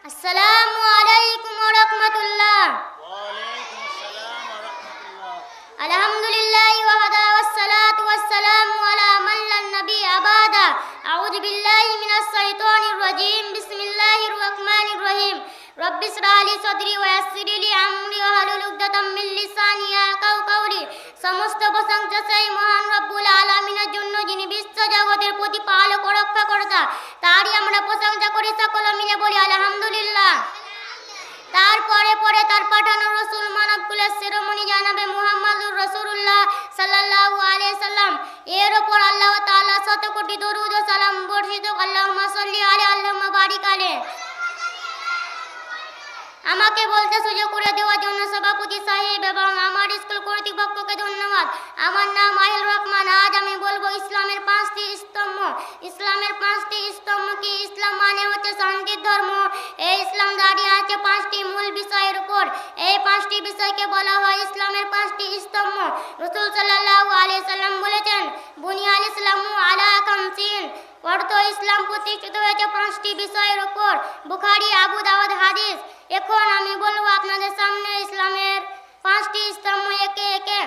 আসসালামু আলাইকুম ওয়া রাহমাতুল্লাহ। ওয়ালাইকুম আসসালাম ওয়া রাহমাতুল্লাহ। আলহামদুলিল্লাহি ওয়াহদা ওয়াসসালাতু ওয়াসসালামু আলা মান লা নাবিয়্যা বা'দা। আউযু বিল্লাহি মিনাশ শাইতানির রাজীম। বিসমিল্লাহির রাহমানির রহিম। রব্বি ইশরাহ লি সাদরি ওয়া ইয়াসসির লি আমরি ওয়াহলুল উকদাতাম মিন লিসানি ইয়াফকাহু কওলি। সমস্ত প্রশংসা সেই মহান রব্বুল আলামিনের জন্য, যিনি বিশ্ব জগতের প্রতিপালক ও রক্ষাকর্তা। তারই আমরা প্রশংসা করি, সকলে মিলে বলি আলহামদুলিল্লাহ। তারপরে তার পাঠানো রসুল মানবকুলের শিরোমণি জানাবে মুহাম্মাদুর রাসূলুল্লাহ সাল্লাল্লাহু আলাইহি সাল্লাম এর উপর আল্লাহ তাআলা শত কোটি দরুদ ও সালাম বর্ষিত। আল্লাহুম্মা সাল্লি আলাইহি আল্লাহুম্মা বারিক আলাইহি। আমাকে বলতে সুযোগ করে দেওয়ার জন্য সভাপতি সাহেব এবং আমার স্কুল কর্তৃপক্ষকে ধন্যবাদ। আমার নাম আহিল রহমান। আজ আমি বলবো ইসলামের 5টি স্তম্ভ। ইসলামের 5টি স্তম্ভ কি? ইসলাম মানে হচ্ছে শান্তির ধর্ম। এই ইসলাম দাঁড়িয়ে আছে 5টি মূল বিষয়ের উপর। এই 5টি বিষয়কে বলা হয় ইসলামের 5টি স্তম্ভ। রাসূল সাল্লাল্লাহু আলাইহি সাল্লাম বলেছেন, বুনিয়াল ইসলামু আলা খামসিন। অর্থ, ইসলাম প্রতিষ্ঠিত হয়েছে 5টি বিষয়ের উপর। বুখারী, আবু দাউদ হাদিস। এখন আমি বলবো আপনাদের সামনে ইসলামের 5টি স্তম্ভ একে একে।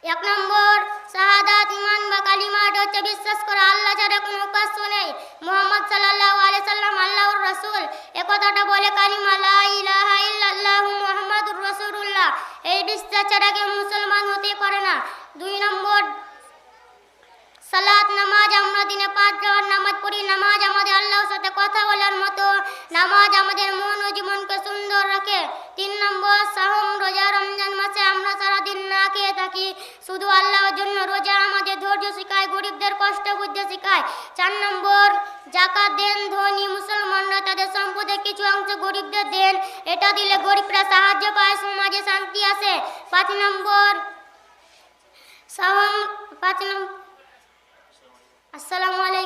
1 নম্বর শাহাদাত, ঈমান বা কালিমা। এটা হচ্ছে বিশ্বাস করা আল্লাহ ছাড়া কোনো উপাস্য নেই, মুহাম্মদ সাল্লাল্লাহু আলাইহি সাল্লাম আল্লাহর রাসূল। এই কথাটা বলে কালিমা লা ইলাহা ইল্লাল্লাহু মুহাম্মাদুর রাসূলুল্লাহ। এই বিশ্বাস ছাড়া কেউ মুসলমান হতে পারে না। 2 নম্বর সালাত, নামাজ। আমরা দিনে 5 ওয়াক্ত নামাজ পড়ি। নামাজ আমাদের আল্লাহর সাথে কথা বলার মতো। নামাজ আমাদের মন ও জীবনকে সুন্দর রাখে। 3 নম্বর সাওম, রোজা। রমজান মাসে আমরা সারা দিন না খেয়ে থাকি শুধু আল্লাহর জন্য। রোজা আমাদের ধৈর্য শেখায়, গরিবদের কষ্ট বুঝতে শেখায়। 4 নম্বর যাকাত দেন। ধনী মুসলমানরা তাদের সম্পদের কিছু অংশ গরিবদের দেন। এটা দিলে গরিবরা সাহায্য পায়, সমাজে শান্তি আসে। 5 নম্বর সাওম। আসসালামু আলাইকুম।